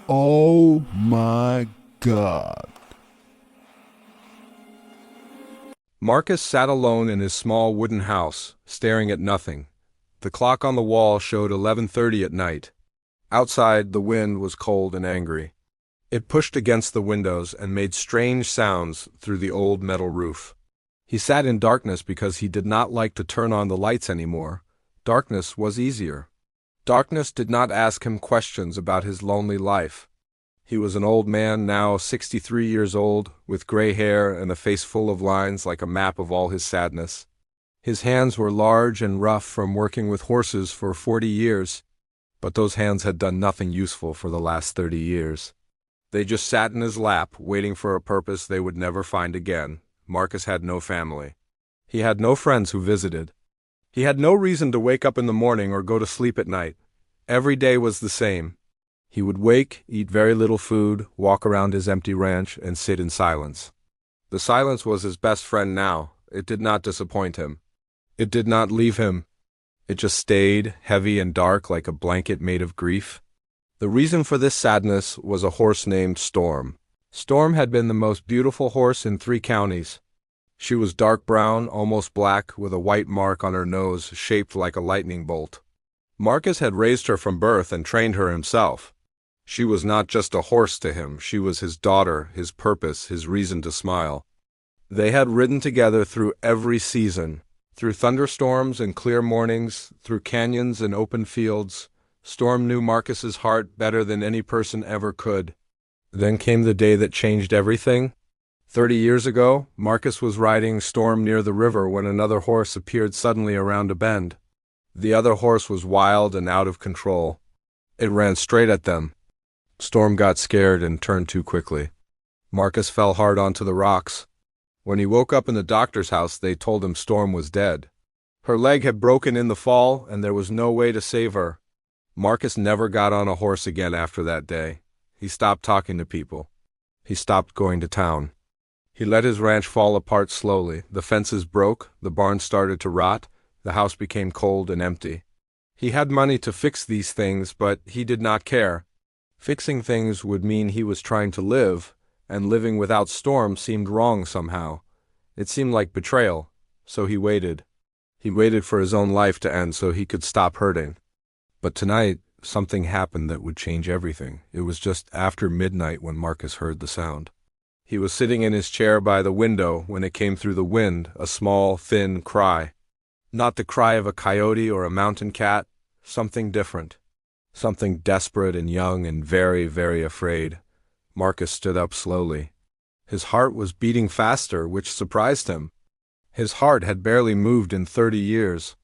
Oh my God. Marcus sat alone in his small wooden house, staring at nothing. The clock on the wall showed 11:30 at night. Outside, the wind was cold and angry. It pushed against the windows and made strange sounds through the old metal roof. He sat in darkness because he did not like to turn on the lights anymore. Darkness was easier. Darkness did not ask him questions about his lonely life. He was an old man now, 63 years old, with gray hair and a face full of lines like a map of all his sadness. His hands were large and rough from working with horses for 40 years, but those hands had done nothing useful for the last 30 years. They just sat in his lap, waiting for a purpose they would never find again. Marcus had no family. He had no friends who visited. He had no reason to wake up in the morning or go to sleep at night. Every day was the same. He would wake, eat very little food, walk around his empty ranch, and sit in silence. The silence was his best friend now. It did not disappoint him. It did not leave him. It just stayed, heavy and dark like a blanket made of grief. The reason for this sadness was a horse named Storm. Storm had been the most beautiful horse in 3 counties. She was dark brown, almost black, with a white mark on her nose shaped like a lightning bolt. Marcus had raised her from birth and trained her himself. She was not just a horse to him, she was his daughter, his purpose, his reason to smile. They had ridden together through every season, through thunderstorms and clear mornings, through canyons and open fields. Storm knew Marcus's heart better than any person ever could. Then came the day that changed everything. 30 years ago, Marcus was riding Storm near the river when another horse appeared suddenly around a bend. The other horse was wild and out of control. It ran straight at them. Storm got scared and turned too quickly. Marcus fell hard onto the rocks. When he woke up in the doctor's house, they told him Storm was dead. Her leg had broken in the fall, and there was no way to save her. Marcus never got on a horse again after that day. He stopped talking to people. He stopped going to town. He let his ranch fall apart slowly. The fences broke, the barn started to rot, the house became cold and empty. He had money to fix these things, but he did not care. Fixing things would mean he was trying to live, and living without Storm seemed wrong somehow. It seemed like betrayal, so he waited. He waited for his own life to end so he could stop hurting. But tonight, something happened that would change everything. It was just after midnight when Marcus heard the sound. He was sitting in his chair by the window when it came through the wind, a small, thin cry. Not the cry of a coyote or a mountain cat, something different. Something desperate and young and very, very afraid. Marcus stood up slowly. His heart was beating faster, which surprised him. His heart had barely moved in 30 years.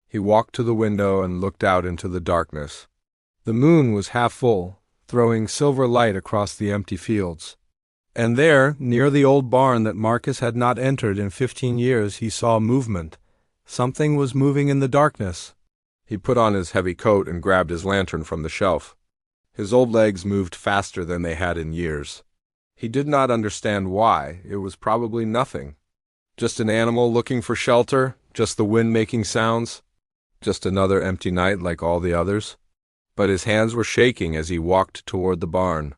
He walked to the window and looked out into the darkness. The moon was half full, throwing silver light across the empty fields. And there, near the old barn that Marcus had not entered in 15 years, he saw movement. Something was moving in the darkness. He put on his heavy coat and grabbed his lantern from the shelf. His old legs moved faster than they had in years. He did not understand why. It was probably nothing. Just an animal looking for shelter, just the wind making sounds, just another empty night like all the others. But his hands were shaking as he walked toward the barn.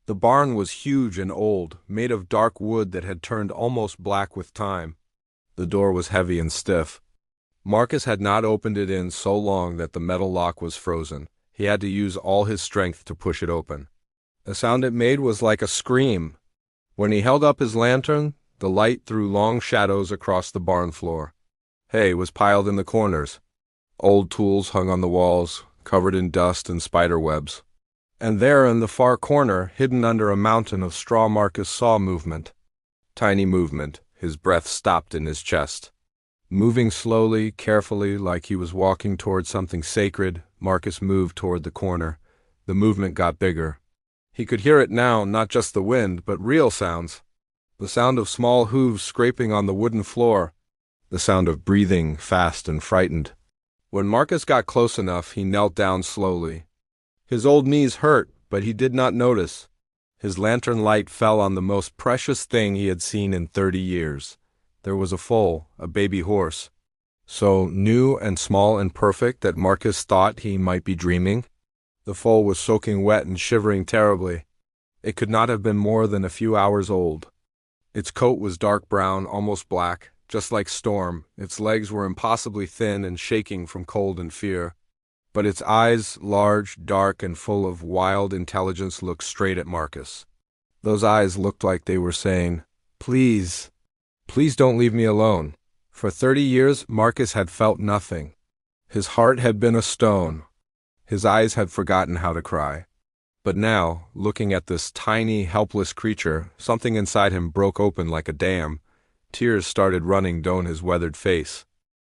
The barn was huge and old, made of dark wood that had turned almost black with time. The door was heavy and stiff. Marcus had not opened it in so long that the metal lock was frozen. He had to use all his strength to push it open. The sound it made was like a scream. When he held up his lantern, the light threw long shadows across the barn floor. Hay was piled in the corners. Old tools hung on the walls, covered in dust and spider webs. And there in the far corner, hidden under a mountain of straw, Marcus saw movement. Tiny movement. His breath stopped in his chest. Moving slowly, carefully, like he was walking toward something sacred, Marcus moved toward the corner. The movement got bigger. He could hear it now, not just the wind, but real sounds. The sound of small hooves scraping on the wooden floor. The sound of breathing, fast and frightened. When Marcus got close enough, he knelt down slowly. His old knees hurt, but he did not notice. His lantern light fell on the most precious thing he had seen in 30 years. There was a foal, a baby horse. So new and small and perfect that Marcus thought he might be dreaming. The foal was soaking wet and shivering terribly. It could not have been more than a few hours old. Its coat was dark brown, almost black, just like Storm. Its legs were impossibly thin and shaking from cold and fear. But its eyes, large, dark, and full of wild intelligence, looked straight at Marcus. Those eyes looked like they were saying, "Please, please don't leave me alone." For 30 years, Marcus had felt nothing. His heart had been a stone. His eyes had forgotten how to cry. But now, looking at this tiny, helpless creature, something inside him broke open like a dam. Tears started running down his weathered face.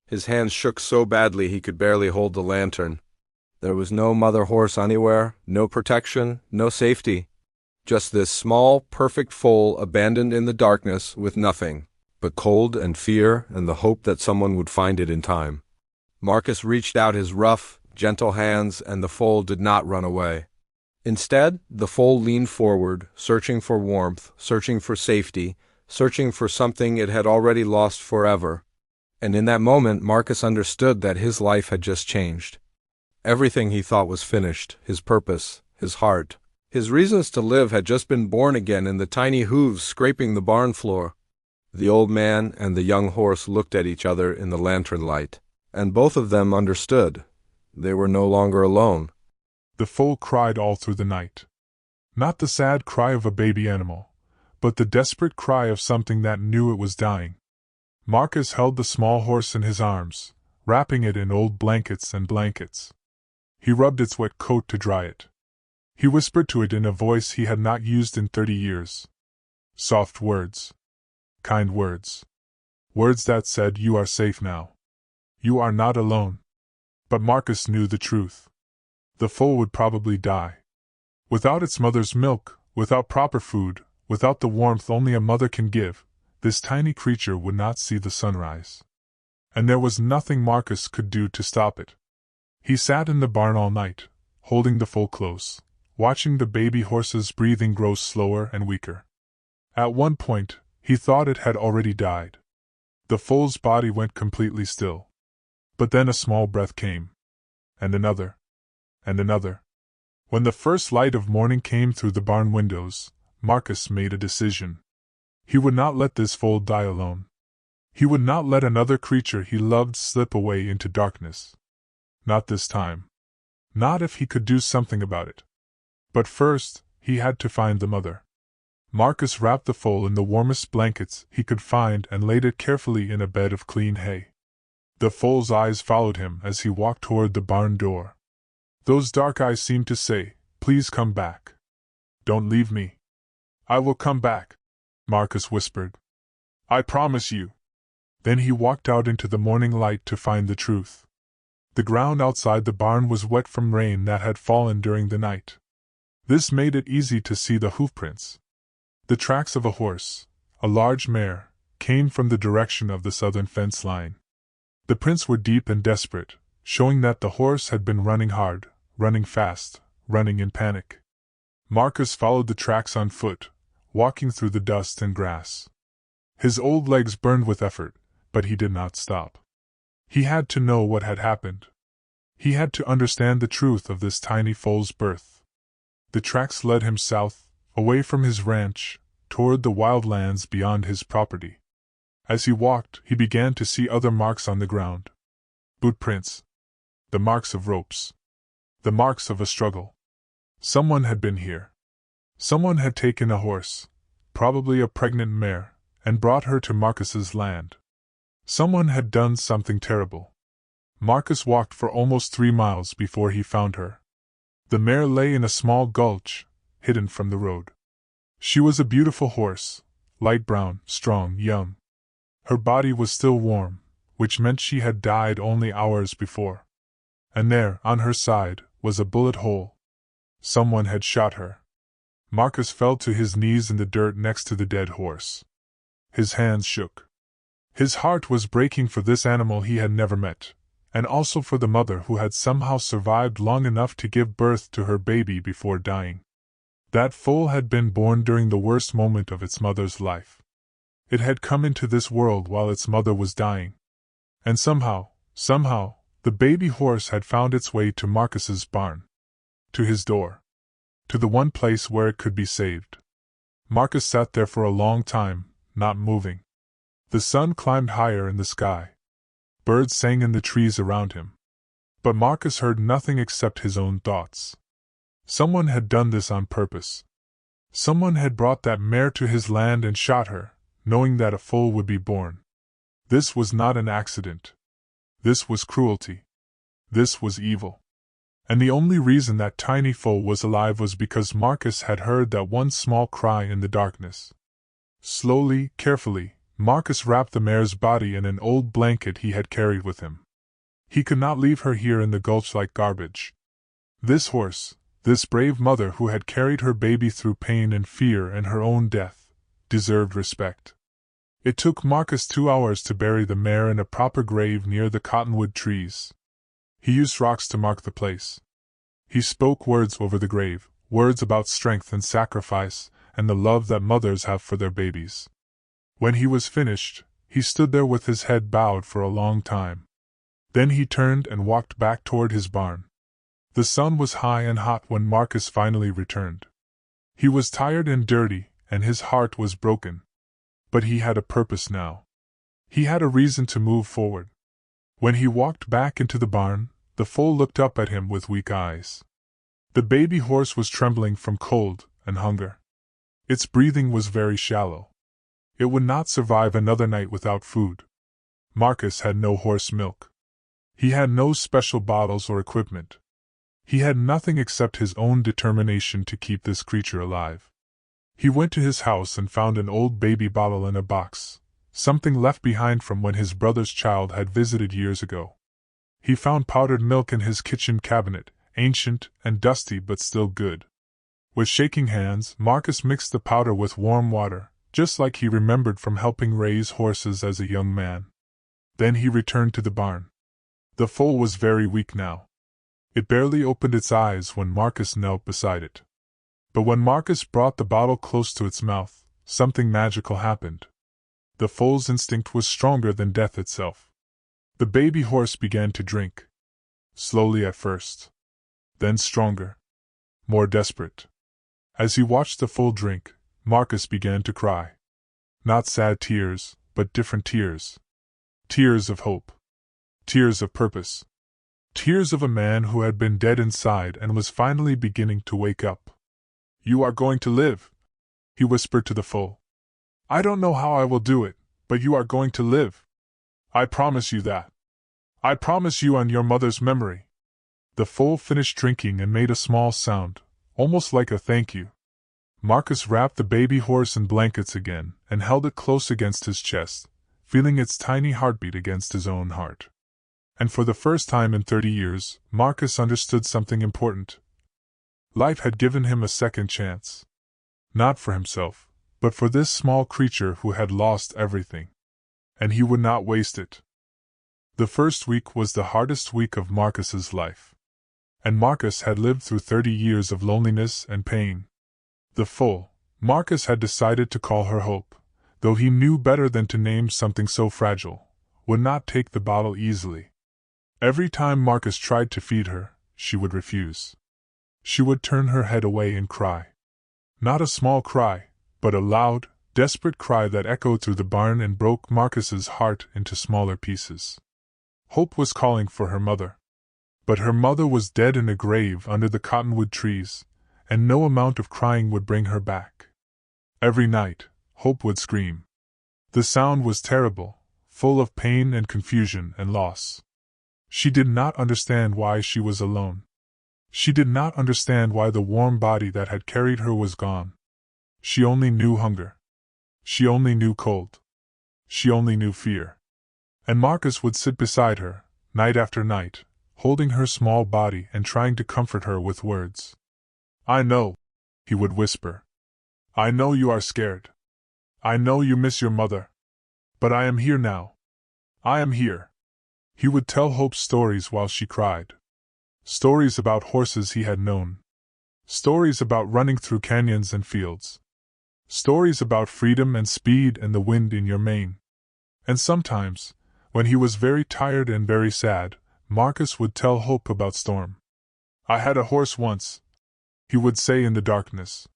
His hands shook so badly he could barely hold the lantern. There was no mother horse anywhere, no protection, no safety. Just this small, perfect foal abandoned in the darkness with nothing but cold and fear and the hope that someone would find it in time. Marcus reached out his rough, gentle hands, and the foal did not run away. Instead, the foal leaned forward, searching for warmth, searching for safety, searching for something it had already lost forever. And in that moment, Marcus understood that his life had just changed. Everything he thought was finished, his purpose, his heart, his reasons to live had just been born again in the tiny hooves scraping the barn floor. The old man and the young horse looked at each other in the lantern light, and both of them understood. They were no longer alone. The foal cried all through the night. Not the sad cry of a baby animal, but the desperate cry of something that knew it was dying. Marcus held the small horse in his arms, wrapping it in old blankets and blankets. He rubbed its wet coat to dry it. He whispered to it in a voice he had not used in 30 years. Soft words. Kind words. Words that said, "You are safe now. You are not alone." But Marcus knew the truth. The foal would probably die. Without its mother's milk, without proper food, without the warmth only a mother can give, this tiny creature would not see the sunrise. And there was nothing Marcus could do to stop it. He sat in the barn all night, holding the foal close, watching the baby horse's breathing grow slower and weaker. At one point, he thought it had already died. The foal's body went completely still. But then a small breath came. And another. And another. When the first light of morning came through the barn windows, Marcus made a decision. He would not let this foal die alone. He would not let another creature he loved slip away into darkness. Not this time. Not if he could do something about it. But first, he had to find the mother. Marcus wrapped the foal in the warmest blankets he could find and laid it carefully in a bed of clean hay. The foal's eyes followed him as he walked toward the barn door. Those dark eyes seemed to say, "Please come back. Don't leave me." "I will come back," Marcus whispered. "I promise you." Then he walked out into the morning light to find the truth. The ground outside the barn was wet from rain that had fallen during the night. This made it easy to see the hoofprints. The tracks of a horse, a large mare, came from the direction of the southern fence line. The prints were deep and desperate, showing that the horse had been running hard, running fast, running in panic. Marcus followed the tracks on foot, walking through the dust and grass. His old legs burned with effort, but he did not stop. He had to know what had happened. He had to understand the truth of this tiny foal's birth. The tracks led him south, away from his ranch, toward the wild lands beyond his property. As he walked, he began to see other marks on the ground. Boot prints. The marks of ropes. The marks of a struggle. Someone had been here. Someone had taken a horse, probably a pregnant mare, and brought her to Marcus's land. Someone had done something terrible. Marcus walked for almost 3 miles before he found her. The mare lay in a small gulch, hidden from the road. She was a beautiful horse, light brown, strong, young. Her body was still warm, which meant she had died only hours before. And there, on her side, was a bullet hole. Someone had shot her. Marcus fell to his knees in the dirt next to the dead horse. His hands shook. His heart was breaking for this animal he had never met, and also for the mother who had somehow survived long enough to give birth to her baby before dying. That foal had been born during the worst moment of its mother's life. It had come into this world while its mother was dying. And somehow, the baby horse had found its way to Marcus's barn. to his door. To the one place where it could be saved. Marcus sat there for a long time, not moving. The sun climbed higher in the sky. Birds sang in the trees around him. But Marcus heard nothing except his own thoughts. Someone had done this on purpose. Someone had brought that mare to his land and shot her, knowing that a foal would be born. This was not an accident. This was cruelty. This was evil. And the only reason that tiny foal was alive was because Marcus had heard that one small cry in the darkness. Slowly, carefully, Marcus wrapped the mare's body in an old blanket he had carried with him. He could not leave her here in the gulch like garbage. This horse, this brave mother who had carried her baby through pain and fear and her own death, deserved respect. It took Marcus 2 hours to bury the mare in a proper grave near the cottonwood trees. He used rocks to mark the place. He spoke words over the grave, words about strength and sacrifice, and the love that mothers have for their babies. When he was finished, he stood there with his head bowed for a long time. Then he turned and walked back toward his barn. The sun was high and hot when Marcus finally returned. He was tired and dirty, and his heart was broken. But he had a purpose now. He had a reason to move forward. When he walked back into the barn, the foal looked up at him with weak eyes. The baby horse was trembling from cold and hunger. Its breathing was very shallow. It would not survive another night without food. Marcus had no horse milk. He had no special bottles or equipment. He had nothing except his own determination to keep this creature alive. He went to his house and found an old baby bottle in a box, something left behind from when his brother's child had visited years ago. He found powdered milk in his kitchen cabinet, ancient and dusty but still good. With shaking hands, Marcus mixed the powder with warm water, just like he remembered from helping raise horses as a young man. Then he returned to the barn. The foal was very weak now. It barely opened its eyes when Marcus knelt beside it. But when Marcus brought the bottle close to its mouth, something magical happened. The foal's instinct was stronger than death itself. The baby horse began to drink. Slowly at first. Then stronger. More desperate. As he watched the foal drink, Marcus began to cry. Not sad tears, but different tears. Tears of hope. Tears of purpose. Tears of a man who had been dead inside and was finally beginning to wake up. "You are going to live," he whispered to the foal. "I don't know how I will do it, but you are going to live. I promise you that. I promise you on your mother's memory." The foal finished drinking and made a small sound, almost like a thank you. Marcus wrapped the baby horse in blankets again and held it close against his chest, feeling its tiny heartbeat against his own heart. And for the first time in 30 years, Marcus understood something important. Life had given him a second chance. Not for himself, but for this small creature who had lost everything. And he would not waste it. The first week was the hardest week of Marcus's life. And Marcus had lived through 30 years of loneliness and pain. The foal, Marcus had decided to call her Hope, though he knew better than to name something so fragile, would not take the bottle easily. Every time Marcus tried to feed her, she would refuse. She would turn her head away and cry. Not a small cry, but a loud, desperate cry that echoed through the barn and broke Marcus's heart into smaller pieces. Hope was calling for her mother. But her mother was dead in a grave under the cottonwood trees, and no amount of crying would bring her back. Every night, Hope would scream. The sound was terrible, full of pain and confusion and loss. She did not understand why she was alone. She did not understand why the warm body that had carried her was gone. She only knew hunger. She only knew cold. She only knew fear. And Marcus would sit beside her, night after night, holding her small body and trying to comfort her with words. "I know," he would whisper. "I know you are scared. I know you miss your mother. But I am here now. I am here." He would tell Hope stories while she cried. Stories about horses he had known. Stories about running through canyons and fields. Stories about freedom and speed and the wind in your mane. And sometimes, when he was very tired and very sad, Marcus would tell Hope about Storm. "I had a horse once," he would say in the darkness.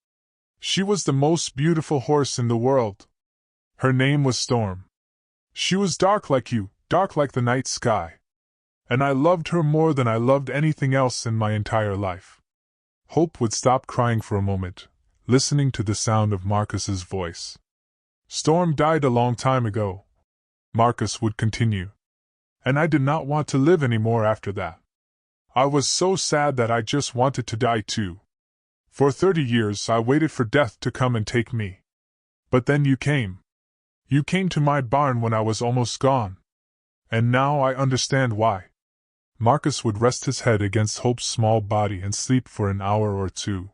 "She was the most beautiful horse in the world. Her name was Storm. She was dark like you, dark like the night sky. And I loved her more than I loved anything else in my entire life." Hope would stop crying for a moment, listening to the sound of Marcus's voice. "Storm died a long time ago," Marcus would continue. "And I did not want to live anymore after that. I was so sad that I just wanted to die too. For 30 years I waited for death to come and take me. But then you came. You came to my barn when I was almost gone. And now I understand why." Marcus would rest his head against Hope's small body and sleep for an hour or two.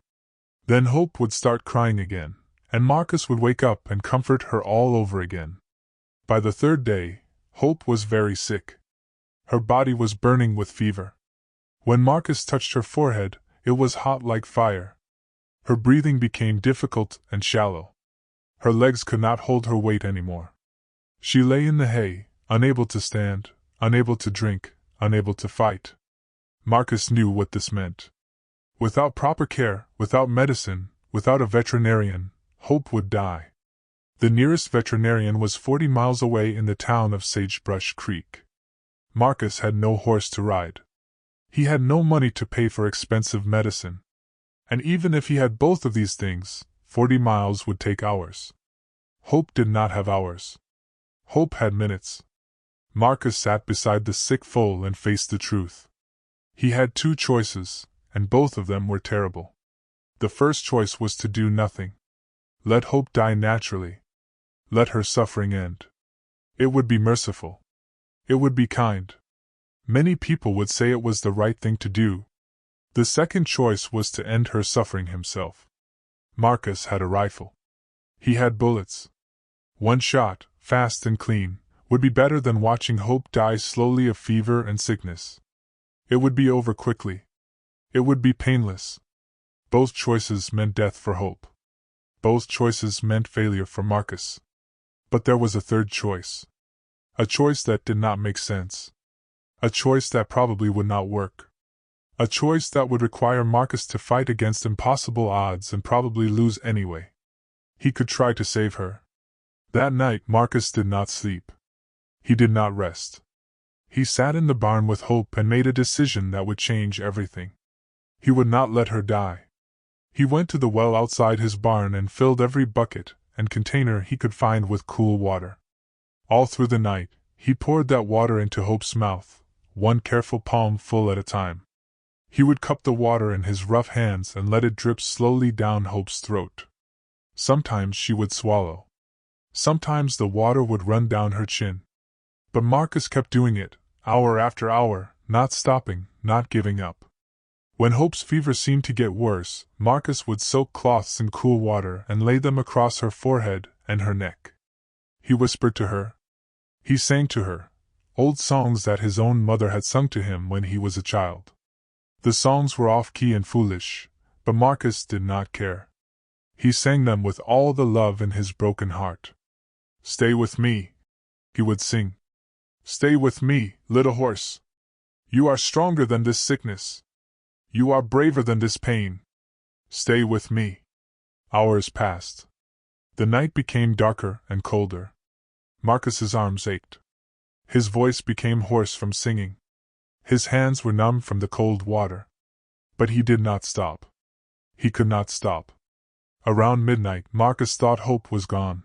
Then Hope would start crying again, and Marcus would wake up and comfort her all over again. By the third day, Hope was very sick. Her body was burning with fever. When Marcus touched her forehead, it was hot like fire. Her breathing became difficult and shallow. Her legs could not hold her weight anymore. She lay in the hay, unable to stand, unable to drink, unable to fight. Marcus knew what this meant. Without proper care, without medicine, without a veterinarian, Hope would die. The nearest veterinarian was 40 miles away in the town of Sagebrush Creek. Marcus had no horse to ride. He had no money to pay for expensive medicine. And even if he had both of these things, 40 miles would take hours. Hope did not have hours. Hope had minutes. Marcus sat beside the sick foal and faced the truth. He had two choices, and both of them were terrible. The first choice was to do nothing. Let Hope die naturally. Let her suffering end. It would be merciful. It would be kind. Many people would say it was the right thing to do. The second choice was to end her suffering himself. Marcus had a rifle. He had bullets. One shot, fast and clean, would be better than watching Hope die slowly of fever and sickness. It would be over quickly. It would be painless. Both choices meant death for Hope. Both choices meant failure for Marcus. But there was a third choice. A choice that did not make sense. A choice that probably would not work. A choice that would require Marcus to fight against impossible odds and probably lose anyway. He could try to save her. That night Marcus did not sleep. He did not rest. He sat in the barn with Hope and made a decision that would change everything. He would not let her die. He went to the well outside his barn and filled every bucket and container he could find with cool water. All through the night, he poured that water into Hope's mouth, one careful palm full at a time. He would cup the water in his rough hands and let it drip slowly down Hope's throat. Sometimes she would swallow. Sometimes the water would run down her chin. But Marcus kept doing it, hour after hour, not stopping, not giving up. When Hope's fever seemed to get worse, Marcus would soak cloths in cool water and lay them across her forehead and her neck. He whispered to her. He sang to her, old songs that his own mother had sung to him when he was a child. The songs were off-key and foolish, but Marcus did not care. He sang them with all the love in his broken heart. "Stay with me," he would sing. "Stay with me, little horse. You are stronger than this sickness. You are braver than this pain. Stay with me." Hours passed. The night became darker and colder. Marcus's arms ached. His voice became hoarse from singing. His hands were numb from the cold water. But he did not stop. He could not stop. Around midnight, Marcus thought Hope was gone.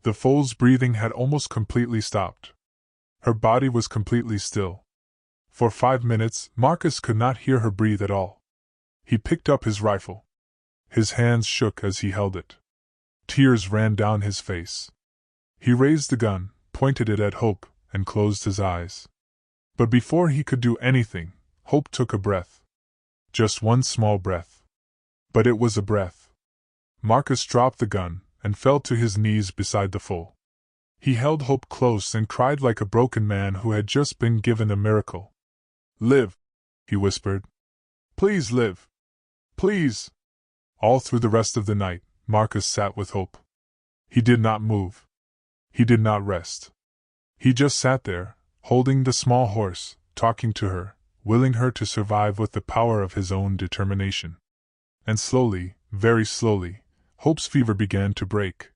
The foal's breathing had almost completely stopped. Her body was completely still. For 5 minutes, Marcus could not hear her breathe at all. He picked up his rifle. His hands shook as he held it. Tears ran down his face. He raised the gun, pointed it at Hope, and closed his eyes. But before he could do anything, Hope took a breath. Just one small breath. But it was a breath. Marcus dropped the gun and fell to his knees beside the foal. He held Hope close and cried like a broken man who had just been given a miracle. "Live," he whispered. "Please live. Please." All through the rest of the night, Marcus sat with Hope. He did not move. He did not rest. He just sat there, holding the small horse, talking to her, willing her to survive with the power of his own determination. And slowly, very slowly, Hope's fever began to break.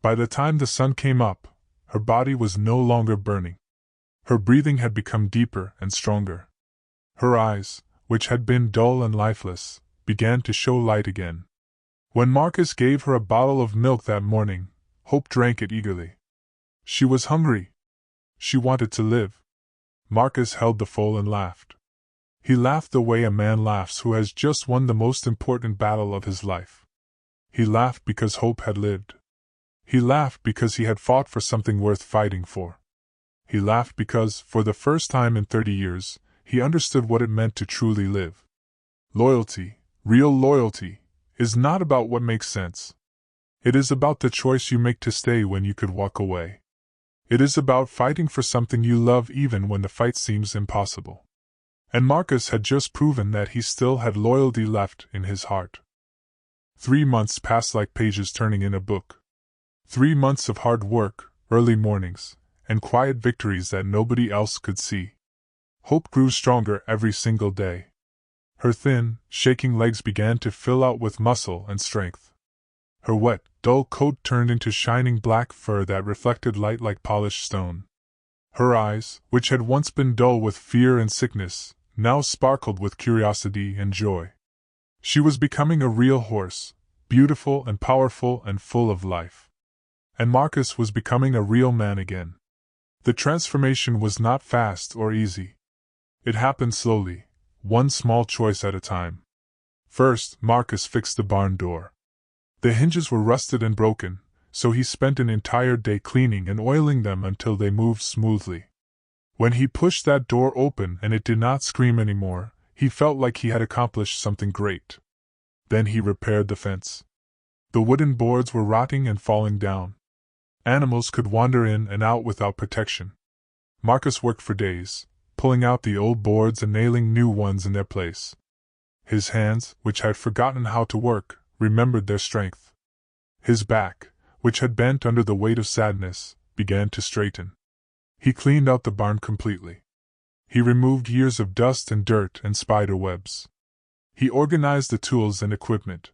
By the time the sun came up, her body was no longer burning. Her breathing had become deeper and stronger. Her eyes, which had been dull and lifeless, began to show light again. When Marcus gave her a bottle of milk that morning, Hope drank it eagerly. She was hungry. She wanted to live. Marcus held the foal and laughed. He laughed the way a man laughs who has just won the most important battle of his life. He laughed because Hope had lived. He laughed because he had fought for something worth fighting for. He laughed because, for the first time in 30 years, he understood what it meant to truly live. Loyalty, real loyalty, is not about what makes sense. It is about the choice you make to stay when you could walk away. It is about fighting for something you love even when the fight seems impossible. And Marcus had just proven that he still had loyalty left in his heart. 3 months passed like pages turning in a book. 3 months of hard work, early mornings, and quiet victories that nobody else could see. Hope grew stronger every single day. Her thin, shaking legs began to fill out with muscle and strength. Her wet, dull coat turned into shining black fur that reflected light like polished stone. Her eyes, which had once been dull with fear and sickness, now sparkled with curiosity and joy. She was becoming a real horse, beautiful and powerful and full of life. And Marcus was becoming a real man again. The transformation was not fast or easy. It happened slowly, one small choice at a time. First, Marcus fixed the barn door. The hinges were rusted and broken, so he spent an entire day cleaning and oiling them until they moved smoothly. When he pushed that door open and it did not scream anymore, he felt like he had accomplished something great. Then he repaired the fence. The wooden boards were rotting and falling down. Animals could wander in and out without protection. Marcus worked for days, pulling out the old boards and nailing new ones in their place. His hands, which had forgotten how to work, remembered their strength. His back, which had bent under the weight of sadness, began to straighten. He cleaned out the barn completely. He removed years of dust and dirt and spider webs. He organized the tools and equipment.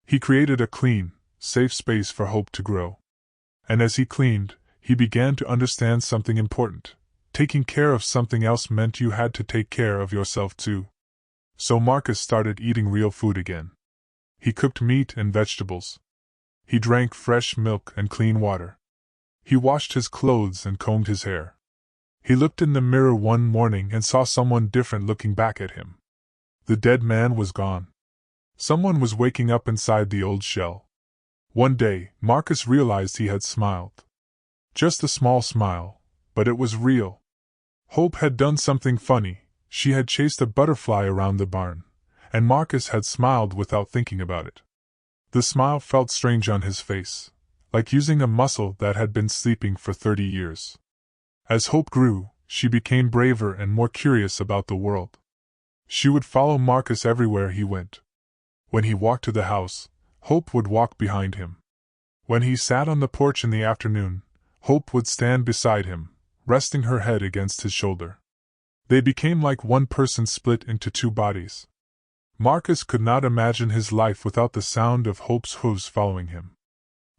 He created a clean, safe space for Hope to grow. And as he cleaned, he began to understand something important. Taking care of something else meant you had to take care of yourself too. So Marcus started eating real food again. He cooked meat and vegetables. He drank fresh milk and clean water. He washed his clothes and combed his hair. He looked in the mirror one morning and saw someone different looking back at him. The dead man was gone. Someone was waking up inside the old shell. One day, Marcus realized he had smiled. Just a small smile, but it was real. Hope had done something funny. She had chased a butterfly around the barn, and Marcus had smiled without thinking about it. The smile felt strange on his face, like using a muscle that had been sleeping for 30 years. As Hope grew, she became braver and more curious about the world. She would follow Marcus everywhere he went. When he walked to the house, Hope would walk behind him. When he sat on the porch in the afternoon, Hope would stand beside him, resting her head against his shoulder. They became like one person split into two bodies. Marcus could not imagine his life without the sound of Hope's hooves following him.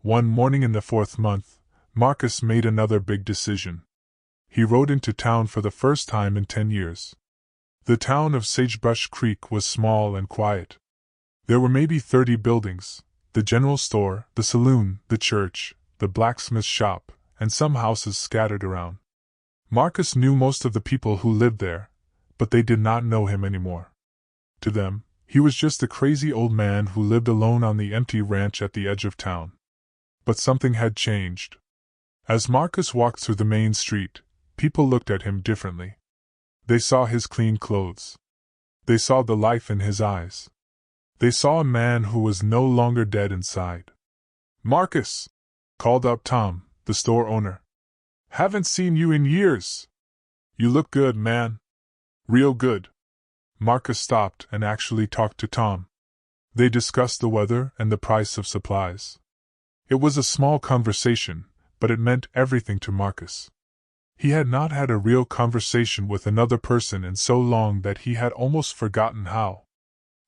One morning in the 4th month, Marcus made another big decision. He rode into town for the first time in 10 years. The town of Sagebrush Creek was small and quiet. There were maybe 30 buildings: the general store, the saloon, the church, the blacksmith shop, and some houses scattered around. Marcus knew most of the people who lived there, but they did not know him anymore. To them, he was just a crazy old man who lived alone on the empty ranch at the edge of town. But something had changed. As Marcus walked through the main street, people looked at him differently. They saw his clean clothes. They saw the life in his eyes. They saw a man who was no longer dead inside. "Marcus!" called out Tom, the store owner. "Haven't seen you in years. You look good, man. Real good." Marcus stopped and actually talked to Tom. They discussed the weather and the price of supplies. It was a small conversation, but it meant everything to Marcus. He had not had a real conversation with another person in so long that he had almost forgotten how.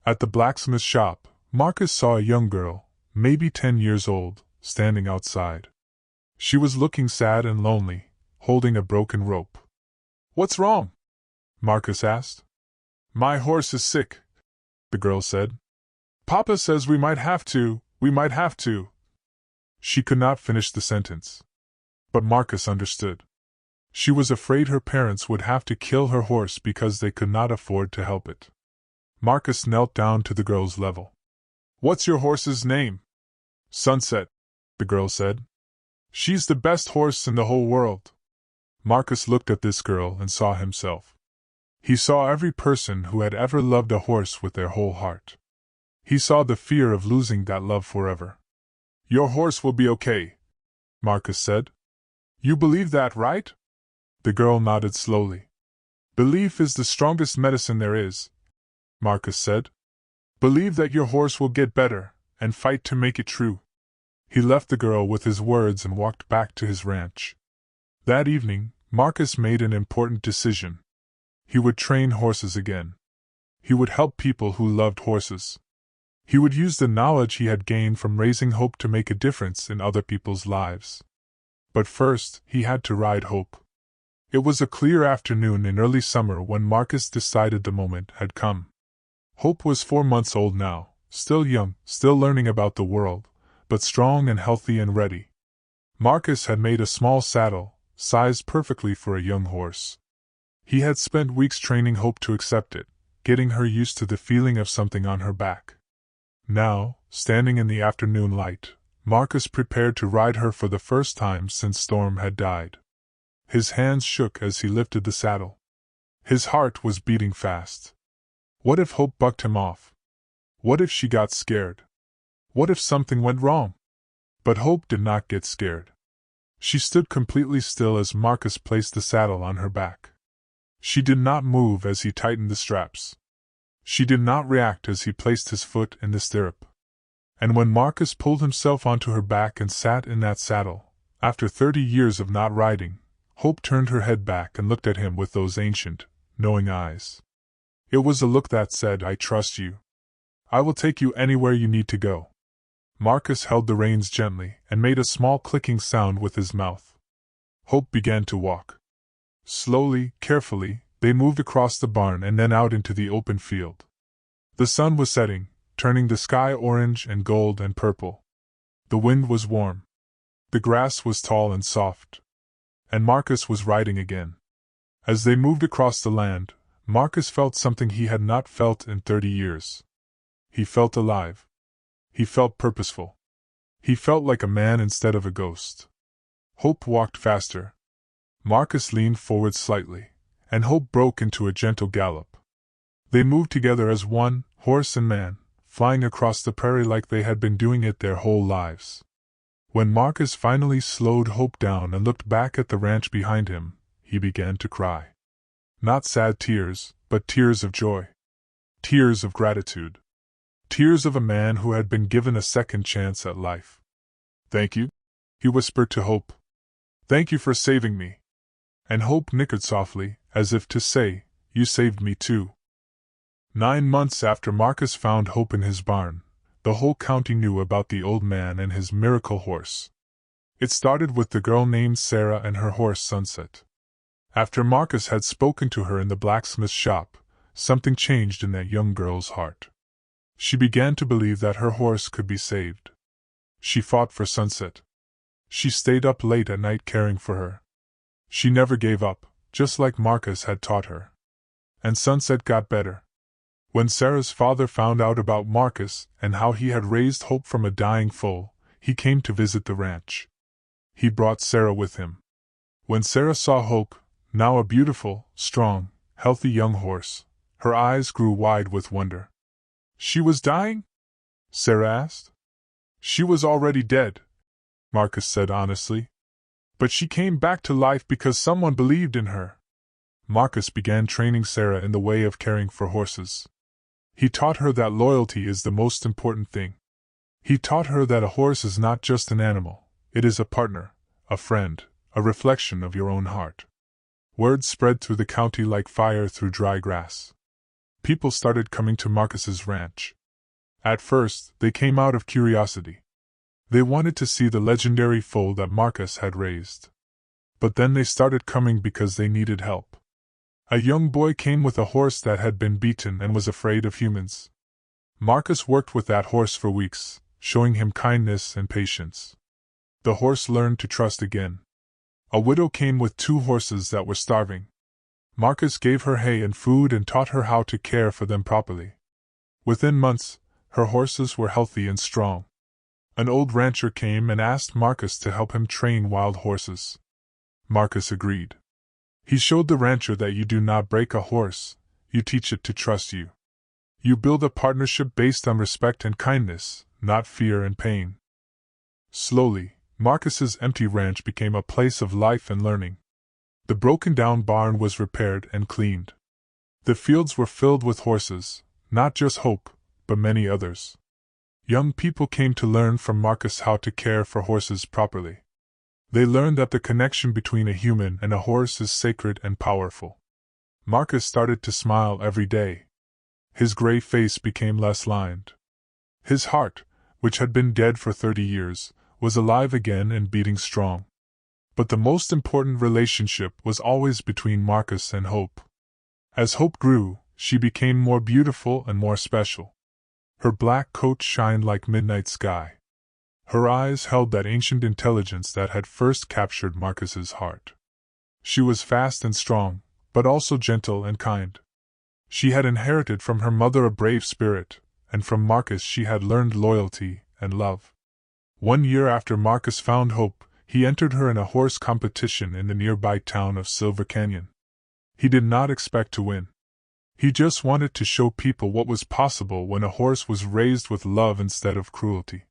At the blacksmith shop, Marcus saw a young girl, maybe 10 years old, standing outside. She was looking sad and lonely, holding a broken rope. "What's wrong?" Marcus asked. "My horse is sick," the girl said. "Papa says we might have to. She could not finish the sentence. But Marcus understood. She was afraid her parents would have to kill her horse because they could not afford to help it. Marcus knelt down to the girl's level. "What's your horse's name?" "Sunset," the girl said. "She's the best horse in the whole world." Marcus looked at this girl and saw himself. He saw every person who had ever loved a horse with their whole heart. He saw the fear of losing that love forever. "Your horse will be okay," Marcus said. "You believe that, right?" The girl nodded slowly. "Belief is the strongest medicine there is," Marcus said. "Believe that your horse will get better, and fight to make it true." He left the girl with his words and walked back to his ranch. That evening, Marcus made an important decision. He would train horses again. He would help people who loved horses. He would use the knowledge he had gained from raising Hope to make a difference in other people's lives. But first, he had to ride Hope. It was a clear afternoon in early summer when Marcus decided the moment had come. Hope was 4 months old now, still young, still learning about the world, but strong and healthy and ready. Marcus had made a small saddle, sized perfectly for a young horse. He had spent weeks training Hope to accept it, getting her used to the feeling of something on her back. Now, standing in the afternoon light, Marcus prepared to ride her for the first time since Storm had died. His hands shook as he lifted the saddle. His heart was beating fast. What if Hope bucked him off? What if she got scared? What if something went wrong? But Hope did not get scared. She stood completely still as Marcus placed the saddle on her back. She did not move as he tightened the straps. She did not react as he placed his foot in the stirrup. And when Marcus pulled himself onto her back and sat in that saddle, after 30 years of not riding, Hope turned her head back and looked at him with those ancient, knowing eyes. It was a look that said, "I trust you. I will take you anywhere you need to go." Marcus held the reins gently and made a small clicking sound with his mouth. Hope began to walk. Slowly, carefully, they moved across the barn and then out into the open field. The sun was setting, turning the sky orange and gold and purple. The wind was warm. The grass was tall and soft. And Marcus was riding again. As they moved across the land, Marcus felt something he had not felt in 30 years. He felt alive. He felt purposeful. He felt like a man instead of a ghost. Hope walked faster. Marcus leaned forward slightly, and Hope broke into a gentle gallop. They moved together as one, horse and man, flying across the prairie like they had been doing it their whole lives. When Marcus finally slowed Hope down and looked back at the ranch behind him, he began to cry. Not sad tears, but tears of joy. Tears of gratitude. Tears of a man who had been given a second chance at life. "Thank you," he whispered to Hope. "Thank you for saving me." And Hope nickered softly, as if to say, "You saved me too." 9 months after Marcus found Hope in his barn, the whole county knew about the old man and his miracle horse. It started with the girl named Sarah and her horse Sunset. After Marcus had spoken to her in the blacksmith's shop, something changed in that young girl's heart. She began to believe that her horse could be saved. She fought for Sunset. She stayed up late at night caring for her. She never gave up, just like Marcus had taught her. And Sunset got better. When Sarah's father found out about Marcus and how he had raised Hope from a dying foal, he came to visit the ranch. He brought Sarah with him. When Sarah saw Hope, now a beautiful, strong, healthy young horse, her eyes grew wide with wonder. "She was dying?" Sarah asked. "She was already dead," Marcus said honestly. "But she came back to life because someone believed in her." Marcus began training Sarah in the way of caring for horses. He taught her that loyalty is the most important thing. He taught her that a horse is not just an animal, it is a partner, a friend, a reflection of your own heart. Word spread through the county like fire through dry grass. People started coming to Marcus's ranch. At first, they came out of curiosity. They wanted to see the legendary foal that Marcus had raised. But then they started coming because they needed help. A young boy came with a horse that had been beaten and was afraid of humans. Marcus worked with that horse for weeks, showing him kindness and patience. The horse learned to trust again. A widow came with 2 horses that were starving. Marcus gave her hay and food and taught her how to care for them properly. Within months, her horses were healthy and strong. An old rancher came and asked Marcus to help him train wild horses. Marcus agreed. He showed the rancher that you do not break a horse, you teach it to trust you. You build a partnership based on respect and kindness, not fear and pain. Slowly, Marcus's empty ranch became a place of life and learning. The broken-down barn was repaired and cleaned. The fields were filled with horses, not just Hope, but many others. Young people came to learn from Marcus how to care for horses properly. They learned that the connection between a human and a horse is sacred and powerful. Marcus started to smile every day. His gray face became less lined. His heart, which had been dead for 30 years, was alive again and beating strong. But the most important relationship was always between Marcus and Hope. As Hope grew, she became more beautiful and more special. Her black coat shined like midnight sky. Her eyes held that ancient intelligence that had first captured Marcus's heart. She was fast and strong, but also gentle and kind. She had inherited from her mother a brave spirit, and from Marcus she had learned loyalty and love. 1 year after Marcus found Hope, he entered her in a horse competition in the nearby town of Silver Canyon. He did not expect to win. He just wanted to show people what was possible when a horse was raised with love instead of cruelty.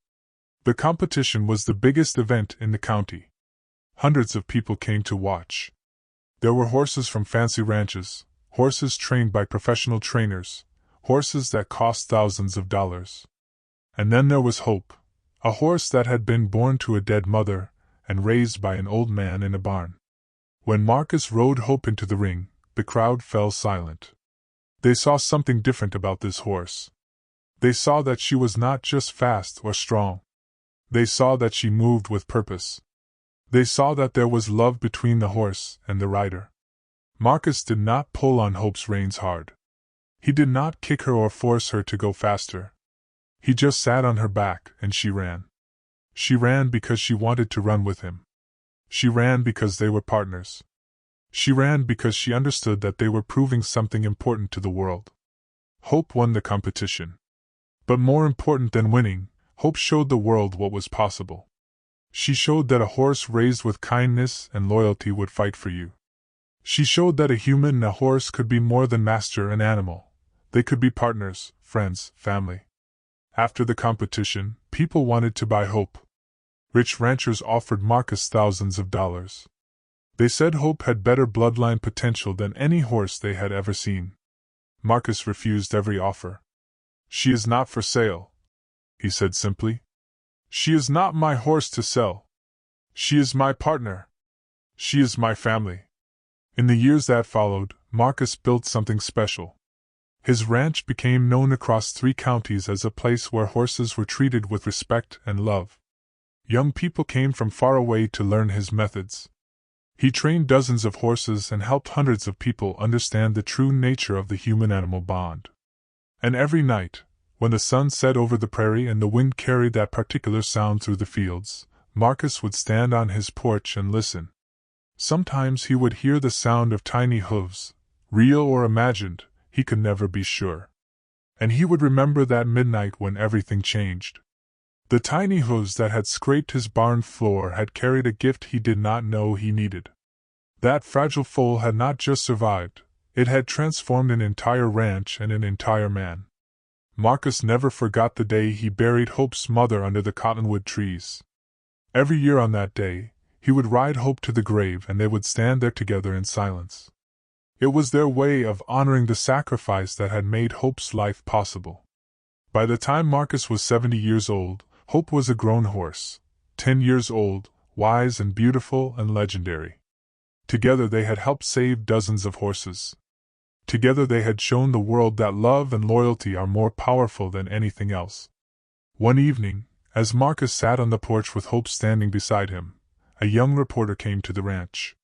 The competition was the biggest event in the county. Hundreds of people came to watch. There were horses from fancy ranches, horses trained by professional trainers, horses that cost thousands of dollars. And then there was Hope, a horse that had been born to a dead mother and raised by an old man in a barn. When Marcus rode Hope into the ring, the crowd fell silent. They saw something different about this horse. They saw that she was not just fast or strong. They saw that she moved with purpose. They saw that there was love between the horse and the rider. Marcus did not pull on Hope's reins hard. He did not kick her or force her to go faster. He just sat on her back and she ran. She ran because she wanted to run with him. She ran because they were partners. She ran because she understood that they were proving something important to the world. Hope won the competition. But more important than winning, Hope showed the world what was possible. She showed that a horse raised with kindness and loyalty would fight for you. She showed that a human and a horse could be more than master and animal. They could be partners, friends, family. After the competition, people wanted to buy Hope. Rich ranchers offered Marcus thousands of dollars. They said Hope had better bloodline potential than any horse they had ever seen. Marcus refused every offer. "She is not for sale," he said simply. "She is not my horse to sell. She is my partner. She is my family." In the years that followed, Marcus built something special. His ranch became known across 3 counties as a place where horses were treated with respect and love. Young people came from far away to learn his methods. He trained dozens of horses and helped hundreds of people understand the true nature of the human-animal bond. And every night, when the sun set over the prairie and the wind carried that particular sound through the fields, Marcus would stand on his porch and listen. Sometimes he would hear the sound of tiny hooves, real or imagined, he could never be sure. And he would remember that midnight when everything changed. The tiny hooves that had scraped his barn floor had carried a gift he did not know he needed. That fragile foal had not just survived, it had transformed an entire ranch and an entire man. Marcus never forgot the day he buried Hope's mother under the cottonwood trees. Every year on that day, he would ride Hope to the grave and they would stand there together in silence. It was their way of honoring the sacrifice that had made Hope's life possible. By the time Marcus was 70 years old, Hope was a grown horse, 10 years old, wise and beautiful and legendary. Together they had helped save dozens of horses. Together they had shown the world that love and loyalty are more powerful than anything else. One evening, as Marcus sat on the porch with Hope standing beside him, a young reporter came to the ranch.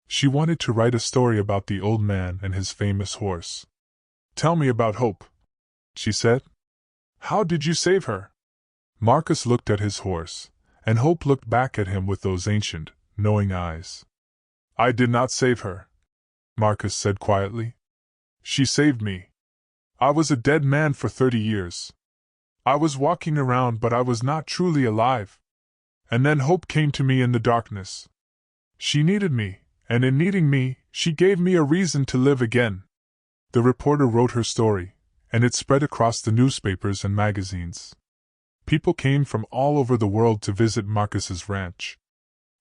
She wanted to write a story about the old man and his famous horse. "Tell me about Hope," she said. "How did you save her?" Marcus looked at his horse, and Hope looked back at him with those ancient, knowing eyes. "I did not save her," Marcus said quietly. "She saved me. I was a dead man for 30 years. I was walking around, but I was not truly alive. And then Hope came to me in the darkness. She needed me, and in needing me, she gave me a reason to live again." The reporter wrote her story, and it spread across the newspapers and magazines. People came from all over the world to visit Marcus's ranch.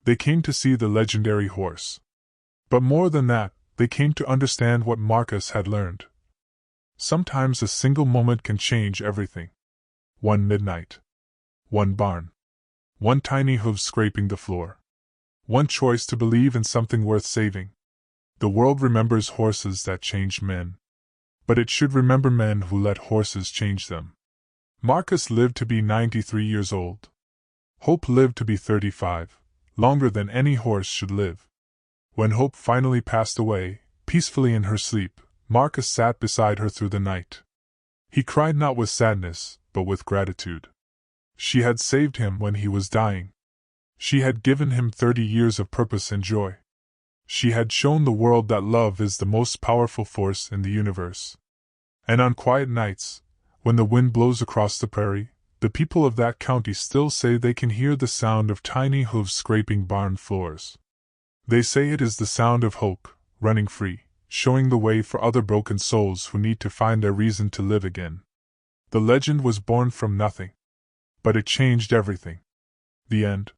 They came to see the legendary horse. But more than that, they came to understand what Marcus had learned. Sometimes a single moment can change everything. One midnight. One barn. One tiny hoof scraping the floor. One choice to believe in something worth saving. The world remembers horses that changed men. But it should remember men who let horses change them. Marcus lived to be 93 years old. Hope lived to be 35, longer than any horse should live. When Hope finally passed away, peacefully in her sleep, Marcus sat beside her through the night. He cried not with sadness, but with gratitude. She had saved him when he was dying. She had given him 30 years of purpose and joy. She had shown the world that love is the most powerful force in the universe. And on quiet nights, when the wind blows across the prairie, the people of that county still say they can hear the sound of tiny hooves scraping barn floors. They say it is the sound of hope, running free, showing the way for other broken souls who need to find their reason to live again. The legend was born from nothing. But it changed everything. The end.